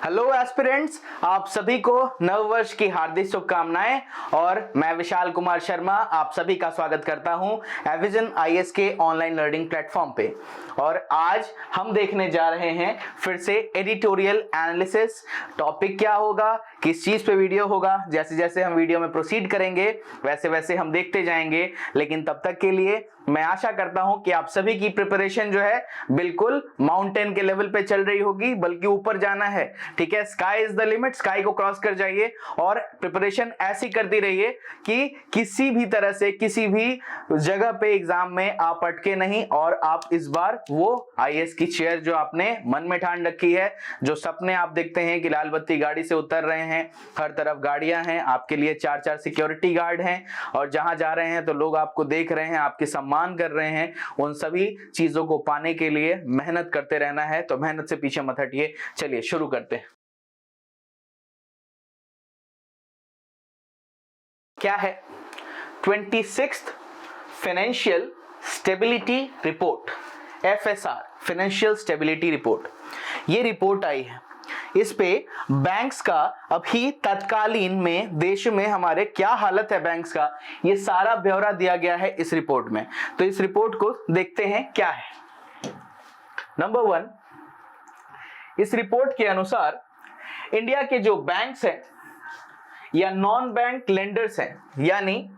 Hello aspirants, आप सभी को नव वर्ष की हार्दिक शुभकामनाएं। और मैं विशाल कुमार शर्मा आप सभी का स्वागत करता हूं एविजन आईएएस के ऑनलाइन लर्निंग प्लेटफॉर्म पे। और आज हम देखने जा रहे हैं फिर से एडिटोरियल एनालिसिस। टॉपिक क्या होगा, किस चीज पे वीडियो होगा, जैसे जैसे हम वीडियो में प्रोसीड करेंगे वैसे वैसे हम देखते जाएंगे। लेकिन तब तक के लिए मैं आशा करता हूं कि आप सभी की प्रिपरेशन जो है बिल्कुल माउंटेन के लेवल पे चल रही होगी, बल्कि ऊपर जाना है। ठीक है, sky is the limit, sky को क्रॉस कर जाइए और प्रिपरेशन ऐसी करती रहिए कि किसी भी तरह से किसी भी जगह पे एग्जाम में आप अटके नहीं और आप इस बार वो आईएएस की चेयर जो आपने मन में ठान रखी है, जो सपने आप देखते हैं कि लाल बत्ती गाड़ी से उतर रहे हैं, हर तरफ गाड़ियां हैं, आपके लिए 4-4 सिक्योरिटी गार्ड हैं और जहां जा रहे हैं तो लोग आपको देख रहे हैं, आपके सम्मान कर रहे हैं, उन सभी चीजों को पाने के लिए मेहनत करते रहना है। तो मेहनत से पीछे मत हटिए। चलिए शुरू करते हैं। क्या है 26th financial stability report, FSR, financial stability report. ये रिपोर्ट आई है, इस पे बैंक्स का अभी तत्कालीन में देश में हमारे क्या हालत है बैंक्स का, ये सारा ब्यौरा दिया गया है इस रिपोर्ट में। तो इस रिपोर्ट को देखते हैं क्या है। नंबर 1, इस रिपोर्ट के अनुसार इंडिया के जो बैंक्स हैं या नॉन बैंक लेंडर्स हैं, यानी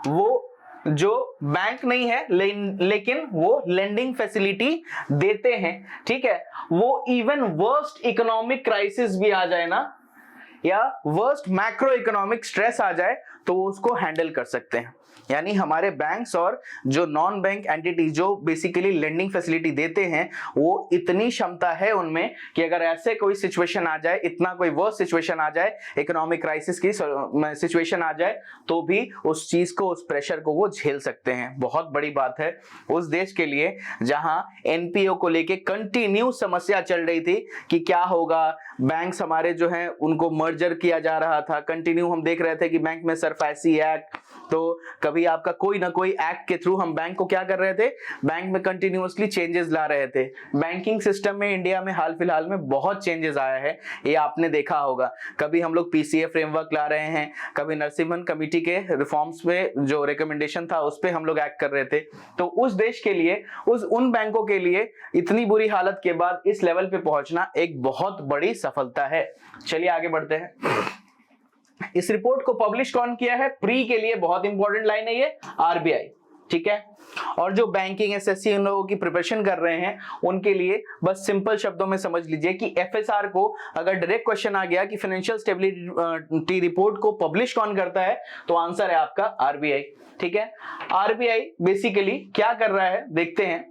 वो जो बैंक नहीं है लेकिन वो लेंडिंग फैसिलिटी देते हैं, ठीक है, वो इवन वर्स्ट इकोनॉमिक क्राइसिस भी आ जाए ना या वर्स्ट मैक्रो इकोनॉमिक स्ट्रेस आ जाए तो वो उसको हैंडल कर सकते हैं। यानी हमारे बैंक्स और जो नॉन बैंक एंटिटी जो बेसिकली लेंडिंग फैसिलिटी देते हैं, वो इतनी क्षमता है उनमें कि अगर ऐसे कोई सिचुएशन आ जाए, इतना कोई वर्स्ट सिचुएशन आ जाए, इकोनॉमिक क्राइसिस की सिचुएशन आ जाए, तो भी उस चीज को, उस प्रेशर को वो झेल सकते हैं। बहुत बड़ी बात है उस देश के लिए जहां एनपीओ को लेके कंटिन्यू समस्या चल रही थी कि क्या होगा, बैंक्स हमारे जो हैं उनको मर्जर किया जा रहा था। कंटिन्यू हम देख रहे थे कि बैंक में सरफासी एक्ट, तो कभी आपका कोई ना कोई एक्ट के थ्रू हम बैंक को क्या कर रहे थे, बैंक में कंटिन्यूअसली चेंजेस ला रहे थे। बैंकिंग सिस्टम में इंडिया में हाल फिलहाल में बहुत चेंजेस आया है, ये आपने देखा होगा। कभी हम लोग पीसीए फ्रेमवर्क ला रहे हैं, कभी नरसिम्हन कमेटी के रिफॉर्म्स पे जो रिकमेंडेशन था उस पे हम लोग एक्ट कर रहे थे। तो उस देश के लिए, उन बैंकों के लिए इतनी बुरी हालत के बाद इस लेवल पे पहुंचना एक बहुत बड़ी सफलता है। चलिए आगे बढ़ते हैं। इस रिपोर्ट को पब्लिश कौन किया है, प्री के लिए बहुत इंपॉर्टेंट लाइन है ये, आरबीआई, ठीक है। और जो बैंकिंग एसएससी उन लोगों की प्रिपरेशन कर रहे हैं उनके लिए बस सिंपल शब्दों में समझ लीजिए कि एफएसआर को अगर डायरेक्ट क्वेश्चन आ गया कि फाइनेंशियल स्टेबिलिटी रिपोर्ट को पब्लिश कौन करता है, तो आंसर है आपका आरबीआई, ठीक है। आरबीआई बेसिकली क्या कर रहा है देखते हैं।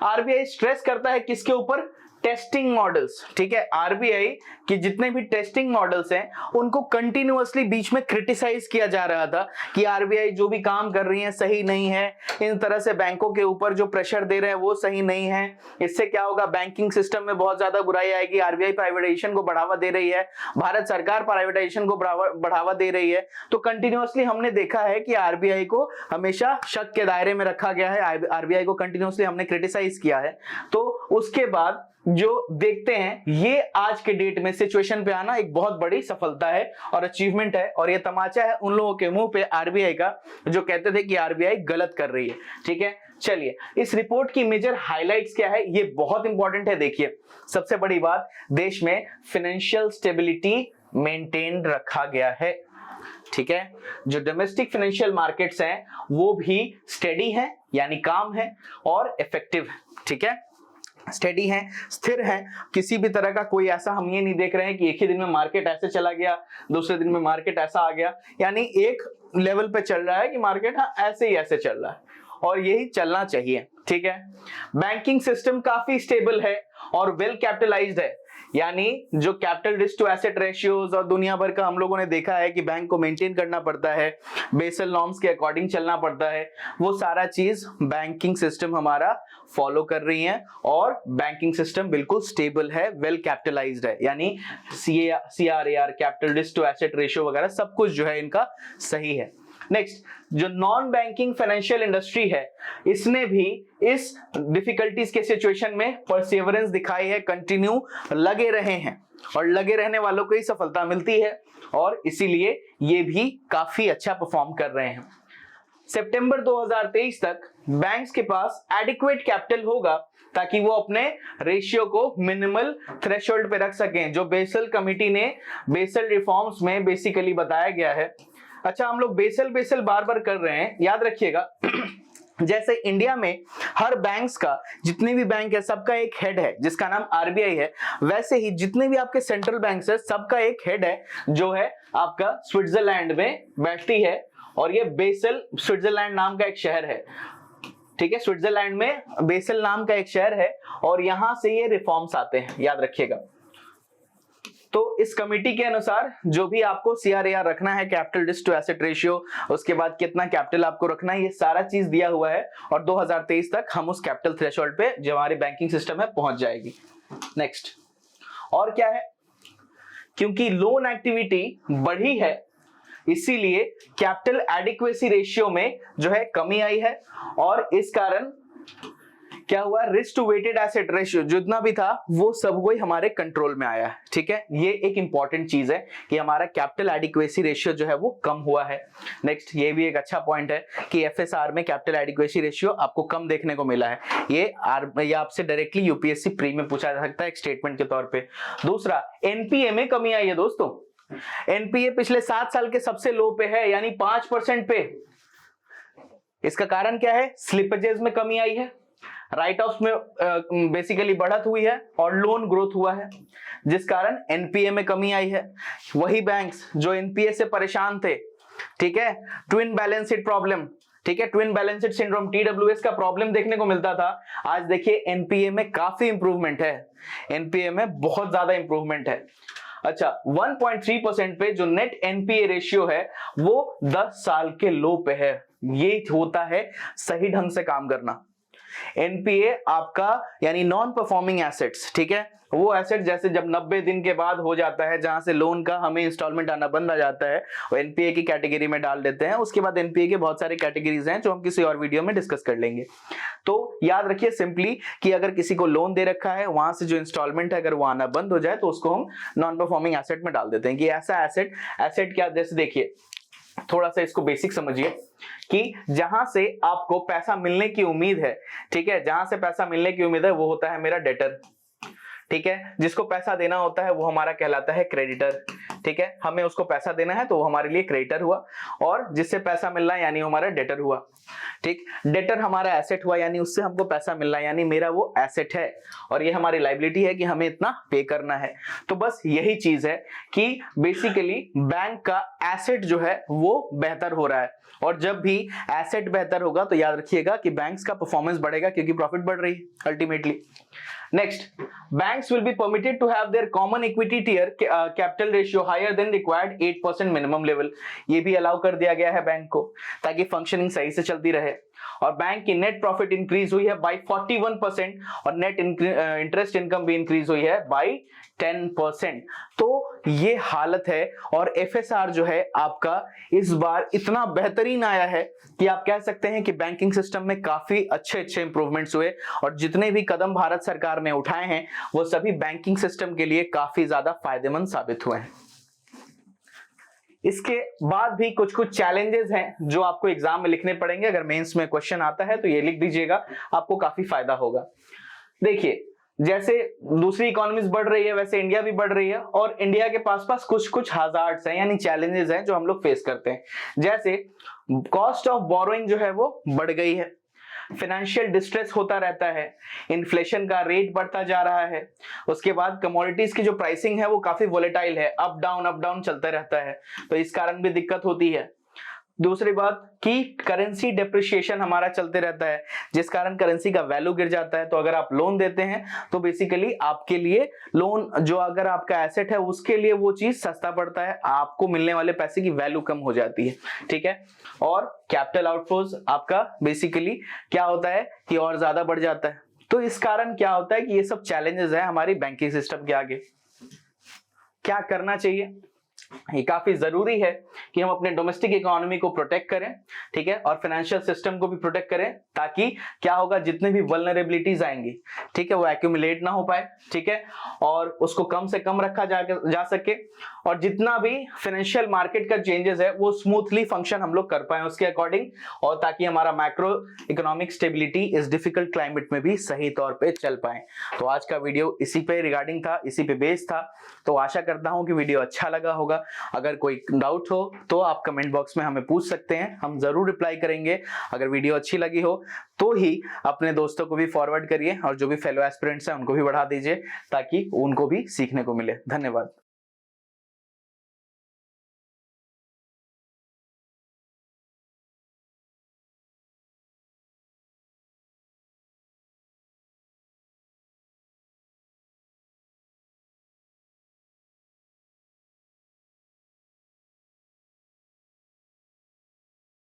आरबीआई स्ट्रेस करता है किसके ऊपर, टेस्टिंग मॉडल्स, ठीक है। आरबीआई की जितने भी टेस्टिंग मॉडल्स हैं उनको कंटिन्यूअसली बीच में क्रिटिसाइज किया जा रहा था कि आरबीआई जो भी काम कर रही है सही नहीं है, इन तरह से बैंकों के ऊपर जो प्रेशर दे रहे हैं वो सही नहीं है। इससे क्या होगा, बैंकिंग सिस्टम में बहुत ज्यादा बुराई आएगी। आरबीआई प्राइवेटाइजेशन को बढ़ावा दे रही है, भारत सरकार प्राइवेटाइजेशन को बढ़ावा दे रही है। तो कंटिन्यूअसली हमने देखा है कि आरबीआई को हमेशा शक के दायरे में रखा गया है, आरबीआई को कंटिन्यूअसली हमने क्रिटिसाइज किया है। तो उसके बाद जो देखते हैं, ये आज के डेट में सिचुएशन पे आना एक बहुत बड़ी सफलता है और अचीवमेंट है, और ये तमाचा है उन लोगों के मुंह पे आरबीआई का जो कहते थे कि आरबीआई गलत कर रही है, ठीक है। चलिए, इस रिपोर्ट की मेजर हाइलाइट्स क्या है, ये बहुत इंपॉर्टेंट है। देखिए, सबसे बड़ी बात, देश में फाइनेंशियल स्टेबिलिटी मेंटेन रखा गया है, ठीक है। जो डोमेस्टिक फाइनेंशियल मार्केट्स हैं वो भी स्टेडी हैं, यानी काम है और इफेक्टिव है, ठीक है। स्टेडी है, स्थिर है, किसी भी तरह का कोई ऐसा हम ये नहीं देख रहे हैं कि एक ही दिन में मार्केट ऐसे चला गया, दूसरे दिन में मार्केट ऐसा आ गया, यानी एक लेवल पे चल रहा है कि मार्केट हाँ ऐसे ही ऐसे चल रहा है और यही चलना चाहिए, ठीक है। बैंकिंग सिस्टम काफी स्टेबल है और वेल कैपिटलाइज्ड है, यानी जो capital risk to asset ratios और दुनिया भर का हम लोगों ने देखा है कि बैंक को मेंटेन करना पड़ता है, बेसल नॉर्म्स के अकॉर्डिंग चलना पड़ता है, वो सारा चीज बैंकिंग सिस्टम हमारा फॉलो कर रही है और बैंकिंग सिस्टम बिल्कुल स्टेबल है, वेल कैपिटलाइज्ड है, यानी CRAR, capital risk to asset ratio वगैरह सब कुछ जो है इनका सही है। नेक्स्ट, जो नॉन बैंकिंग फाइनेंशियल इंडस्ट्री है, इसने भी इस डिफिकल्टीज के सिचुएशन में परसिवरेंस दिखाई है, कंटिन्यू लगे रहे हैं और लगे रहने वालों को ही सफलता मिलती है और इसीलिए ये भी काफी अच्छा परफॉर्म कर रहे हैं। सितंबर 2023 तक बैंक्स के पास एडिक्वेट कैपिटल होगा ताकि वो अपने रेशियो को मिनिमल थ्रेशोल्ड पे रख सकें, जो बेसल कमिटी ने बेसल रिफॉर्म्स में बेसिकली बताया गया है। अच्छा, हम लोग बेसल बार बार कर रहे हैं, याद रखिएगा। जैसे इंडिया में हर बैंक्स का, जितने भी बैंक है सबका एक हेड है जिसका नाम आरबीआई है, वैसे ही जितने भी आपके सेंट्रल बैंक्स है सबका एक हेड है जो है आपका स्विट्जरलैंड में बैठती है और ये बेसल स्विट्जरलैंड नाम का एक शहर है। ठीक है, स्विट्जरलैंड में बेसल नाम का एक शहर है और यहां से ये रिफॉर्म्स आते हैं, याद रखिएगा। तो इस कमेटी के अनुसार जो भी आपको सीआरएआर रखना है, capital risk to asset ratio, उसके बाद कितना कैपिटल आपको रखना है, ये सारा चीज दिया हुआ है और 2023 तक हम उस कैपिटल थ्रेशोल्ड पे जो हमारी बैंकिंग सिस्टम है पहुंच जाएगी। नेक्स्ट, और क्या है, क्योंकि लोन एक्टिविटी बढ़ी है इसीलिए कैपिटल एडिक्वेसी रेशियो में जो है कमी आई है और इस कारण क्या हुआ, risk to weighted asset ratio जितना भी था वो सब कोई हमारे कंट्रोल में आया है। ठीक है, ये एक इंपॉर्टेंट चीज है कि हमारा कैपिटल एडिक्वेसी रेशियो जो है वो कम हुआ है। नेक्स्ट, ये भी एक अच्छा पॉइंट है कि एफएसआर में कैपिटल एडिक्वेसी रेशियो आपको कम देखने को मिला है। ये आपसे डायरेक्टली यूपीएससी प्री में पूछा जा सकता है एक स्टेटमेंट के तौर पे। दूसरा, एनपीए में कमी आई है दोस्तों। एनपीए पिछले 7 साल के सबसे लो पे है, यानी 5% पे। इसका कारण क्या है, स्लिपेजेस में कमी आई है, राइट ऑफ में बेसिकली बढ़त हुई है और लोन ग्रोथ हुआ है, जिस कारण एनपीए में कमी आई है। वही बैंक्स जो एनपीए से परेशान थे, ठीक है, ट्विन बैलेंस शीट प्रॉब्लम, ठीक है, twin balance sheet syndrome TWS का प्रॉब्लम देखने को मिलता था, आज देखिए एनपीए में काफी इंप्रूवमेंट है, एनपीए में बहुत ज्यादा इंप्रूवमेंट है। अच्छा, 1.3% पे जो नेट एनपीए रेशियो है वो 10 साल के लो पे है। ये होता है सही ढंग से काम करना। एनपीए आपका यानी नॉन परफॉर्मिंग एसेट्स, ठीक है, वो एसेट जैसे जब 90 दिन के बाद हो जाता है, जहां से लोन का हमें इंस्टॉलमेंट आना बंद आ जाता है, वो एनपीए की कैटेगरी में डाल देते हैं। उसके बाद एनपीए के बहुत सारे कैटेगरीज हैं जो हम किसी और वीडियो में डिस्कस कर लेंगे। तो याद रखिए सिंपली कि अगर किसी को लोन दे रखा है, वहां से जो इंस्टॉलमेंट है अगर वो आना बंद हो जाए तो उसको हम नॉन परफॉर्मिंग एसेट में डाल देते हैं। कि ऐसा एसेट क्या, जैसे देखिए थोड़ा सा इसको बेसिक समझिए कि जहां से आपको पैसा मिलने की उम्मीद है, ठीक है, जहां से पैसा मिलने की उम्मीद है वो होता है मेरा डेटर, ठीक है, जिसको पैसा देना होता है वो हमारा कहलाता है क्रेडिटर, ठीक है, हमें उसको पैसा देना है तो वो हमारे लिए क्रेडिटर हुआ और जिससे पैसा मिल रहा है यानी हमारा डेटर हुआ। ठीक, डेटर हमारा एसेट हुआ यानी उससे हमको पैसा मिल रहा है यानी मेरा वो एसेट है और ये हमारी लायबिलिटी है कि हमें इतना पे करना है। तो बस यही चीज है कि बेसिकली बैंक का एसेट जो है वो बेहतर हो रहा है और जब भी एसेट बेहतर होगा तो याद रखिएगा कि बैंक्स का परफॉर्मेंस बढ़ेगा क्योंकि प्रॉफिट बढ़ रही है ultimately. Next, banks will be permitted to have their common equity tier capital ratio higher than required 8% minimum level। ये भी अलाउ कर दिया गया है बैंक को ताकि फंक्शनिंग सही से चलती रहे। और बैंक की नेट प्रॉफिट इंक्रीज हुई है बाय 41% और नेट इंटरेस्ट इनकम भी इंक्रीज हुई है बाय 10%। तो ये हालत है और एफएसआर जो है आपका इस बार इतना बेहतरीन आया है कि आप कह सकते हैं कि बैंकिंग सिस्टम में काफी अच्छे इंप्रूवमेंट्स हुए और जितने भी कदम भारत सरकार ने उठाए हैं वो सभी बैंकिंग सिस्टम के लिए काफी ज्यादा फायदेमंद साबित हुए हैं। इसके बाद भी कुछ चैलेंजेस हैं जो आपको एग्जाम में लिखने पड़ेंगे। अगर मेंस में क्वेश्चन आता है तो ये लिख दीजिएगा, आपको काफी फायदा होगा। देखिए, जैसे दूसरी इकोनॉमीज बढ़ रही है वैसे इंडिया भी बढ़ रही है और इंडिया के पास कुछ हजार्ड्स हैं यानी चैलेंजेस हैं जो हम लोग फेस करते हैं। जैसे कॉस्ट ऑफ बोरोइंग जो है वो बढ़ गई है, फाइनेंशियल डिस्ट्रेस होता रहता है, इन्फ्लेशन का रेट बढ़ता जा रहा है, उसके बाद कमोडिटीज की जो प्राइसिंग है वो काफी वोलेटाइल है, अप डाउन चलता रहता है, तो इस कारण भी दिक्कत होती है। दूसरी बात कि करेंसी डेप्रिसिएशन हमारा चलते रहता है जिस कारण करेंसी का वैल्यू गिर जाता है। तो अगर आप लोन देते हैं तो बेसिकली आपके लिए लोन जो अगर आपका एसेट है उसके लिए वो चीज सस्ता पड़ता है, आपको मिलने वाले पैसे की वैल्यू कम हो जाती है, ठीक है। और कैपिटल आउटफ्लोज आपका बेसिकली क्या होता है कि और ज्यादा बढ़ जाता है। तो इस कारण क्या होता है कि ये सब चैलेंजेस है हमारी बैंकिंग सिस्टम के आगे। क्या करना चाहिए, ये काफी जरूरी है कि हम अपने डोमेस्टिक इकोनॉमी को प्रोटेक्ट करें, ठीक है, और फाइनेंशियल सिस्टम को भी प्रोटेक्ट करें, ताकि क्या होगा, जितने भी वल्नरेबिलिटीज आएंगी, ठीक है, वो एक्यूमुलेट ना हो पाए, ठीक है, और उसको कम से कम रखा जा सके, और जितना भी फाइनेंशियल मार्केट का चेंजेस है वो स्मूथली फंक्शन हम लोग कर पाए उसके अकॉर्डिंग, और ताकि हमारा मैक्रो इकोनॉमिक स्टेबिलिटी इस डिफिकल्ट क्लाइमेट में भी सही तौर पे चल पाए। तो आज का वीडियो इसी पे रिगार्डिंग था, इसी पे बेस्ड था। तो आशा करता हूं कि वीडियो अच्छा लगा होगा। अगर कोई डाउट हो तो आप कमेंट बॉक्स में हमें पूछ सकते हैं, हम जरूर रिप्लाई करेंगे। अगर वीडियो अच्छी लगी हो तो ही अपने दोस्तों को भी फॉरवर्ड करिए, और जो भी फेलो एस्पिरेंट्स हैं उनको भी बढ़ा दीजिए, ताकि उनको भी सीखने को मिले। धन्यवाद।